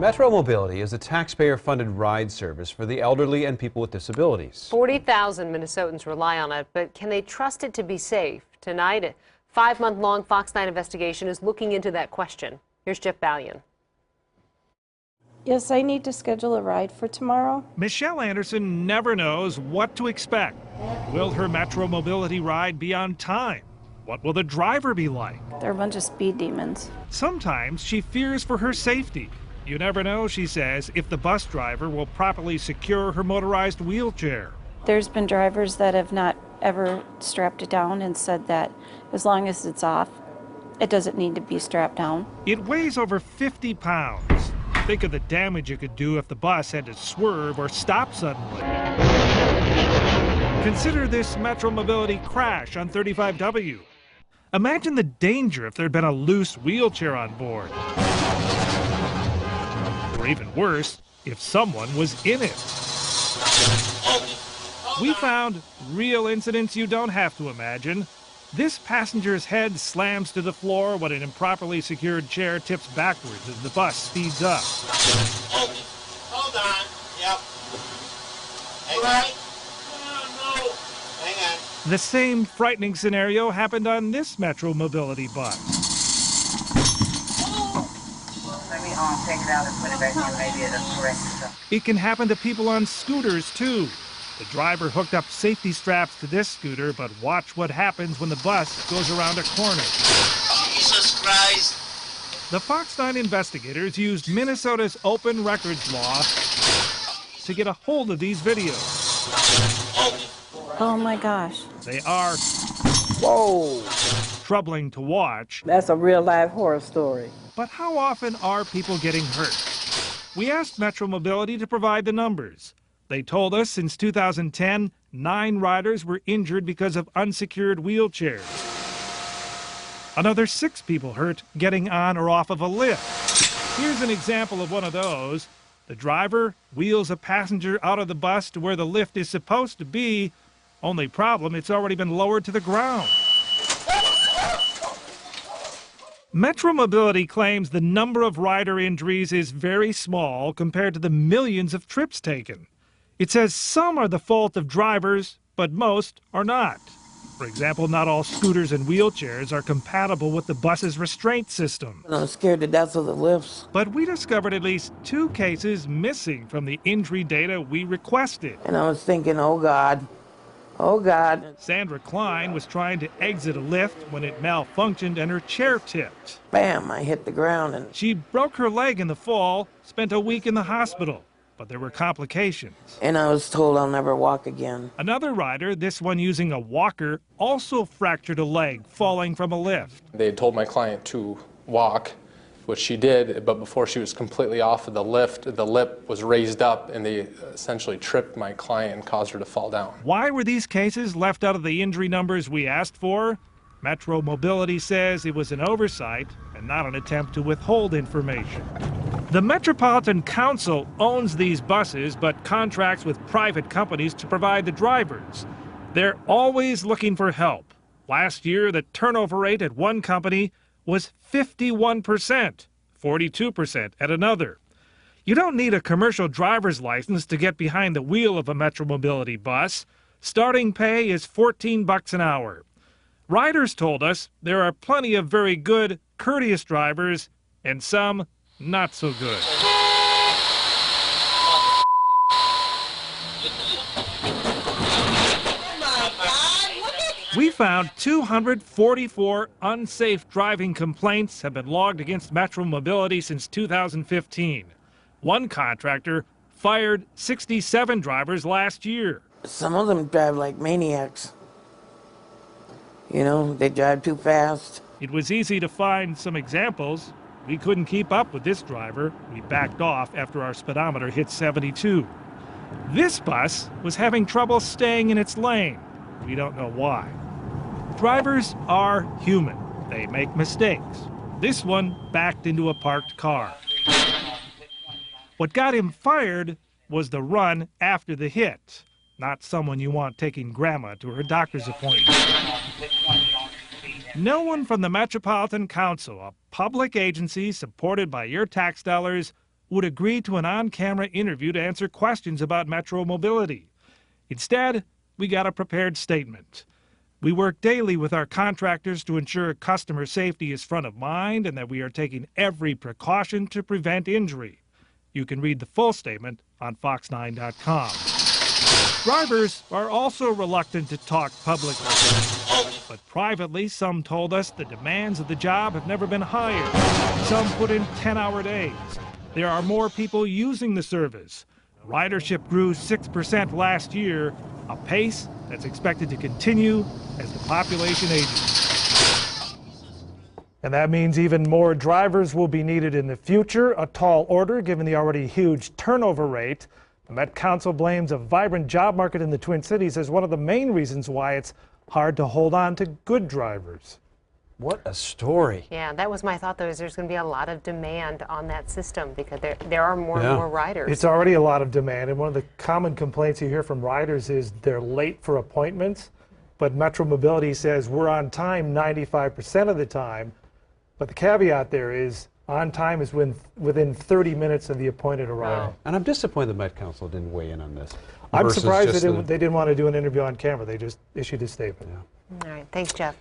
Metro Mobility is a taxpayer-funded ride service for the elderly and people with disabilities. 40,000 Minnesotans rely on it, but can they trust it to be safe? Tonight, a 5-month-long Fox 9 investigation is looking into that question. Here's Jeff Ballion. Yes, I need to schedule a ride for tomorrow. Michelle Anderson never knows what to expect. Will her Metro Mobility ride be on time? What will the driver be like? They're a bunch of speed demons. Sometimes she fears for her safety. You never know, she says, if the bus driver will properly secure her motorized wheelchair. There's been drivers that have not ever strapped it down and said that as long as it's off, it doesn't need to be strapped down. It weighs over 50 pounds. Think of the damage it could do if the bus had to swerve or stop suddenly. Consider this Metro Mobility crash on 35W. Imagine the danger if there'd been a loose wheelchair on board. Or even worse, if someone was in it. We found real incidents you don't have to imagine. This passenger's head slams to the floor when an improperly secured chair tips backwards as the bus speeds up. Hold on. Yep. Hang on. No. Hang on. The same frightening scenario happened on this Metro Mobility bus. Let me take it out and put it back in. Maybe it'll correct itself. It can happen to people on scooters, too. The driver hooked up safety straps to this scooter, but watch what happens when the bus goes around a corner. Jesus Christ. The Fox 9 investigators used Minnesota's open records law to get a hold of these videos. Oh my gosh. They are troubling to watch. That's a real life horror story. But how often are people getting hurt? We asked Metro Mobility to provide the numbers. They told us since 2010, 9 riders were injured because of unsecured wheelchairs. Another 6 people hurt getting on or off of a lift. Here's an example of one of those. The driver wheels a passenger out of the bus to where the lift is supposed to be. Only problem, it's already been lowered to the ground. Metro Mobility claims the number of rider injuries is very small compared to the millions of trips taken. It says some are the fault of drivers, but most are not. For example, not all scooters and wheelchairs are compatible with the bus's restraint system. I'm scared to death of the lifts. But we discovered at least 2 cases missing from the injury data we requested. And I was thinking, oh God, oh God. Sandra Klein was trying to exit a lift when it malfunctioned and her chair tipped. Bam, I hit the ground and She broke her leg in the fall, spent a week in the hospital. But there were complications. And I was told I'll never walk again. Another rider, this one using a walker, also fractured a leg falling from a lift. They had told my client to walk, which she did, but before she was completely off of the lift, the lip was raised up and they essentially tripped my client and caused her to fall down. Why were these cases left out of the injury numbers we asked for? Metro Mobility says it was an oversight and not an attempt to withhold information. The Metropolitan Council owns these buses but contracts with private companies to provide the drivers. They're always looking for help. Last year, the turnover rate at one company was 51%, 42% at another. You don't need a commercial driver's license to get behind the wheel of a Metro Mobility bus. Starting pay is $14 an hour. Riders told us there are plenty of very good, courteous drivers and some not so good. We found 244 unsafe driving complaints have been logged against Metro Mobility since 2015. One contractor fired 67 drivers last year. some of them drive like maniacs. You know, they drive too fast. It was easy to find some examples. We couldn't keep up with this driver. We backed off after our speedometer hit 72. This bus was having trouble staying in its lane. We don't know why. Drivers are human. They make mistakes. This one backed into a parked car. What got him fired was the run after the hit. Not someone you want taking grandma to her doctor's appointment. No one from the Metropolitan Council, a public agency supported by your tax dollars, would agree to an on-camera interview to answer questions about Metro mobility. Instead, we got a prepared statement. We work daily with our contractors to ensure customer safety is front of mind and that we are taking every precaution to prevent injury. You can read the full statement on fox9.com. Drivers are also reluctant to talk publicly. But privately, some told us the demands of the job have never been higher. Some put in 10-hour days. There are more people using the service. Ridership grew 6% last year, a pace that's expected to continue as the population ages. And that means even more drivers will be needed in the future, a tall order given the already huge turnover rate. The Met Council blames a vibrant job market in the Twin Cities as one of the main reasons why it's hard to hold on to good drivers. What a story. Yeah, that was my thought, though, is there's going to be a lot of demand on that system because there are more and more riders. It's already a lot of demand, and one of the common complaints you hear from riders is they're late for appointments, but Metro Mobility says we're on time 95% of the time, but the caveat there is on time is within 30 minutes of the appointed arrival. Wow. And I'm disappointed the Met Council didn't weigh in on this. I'm surprised they didn't want to do an interview on camera. They just issued a statement. All right, thanks, Jeff.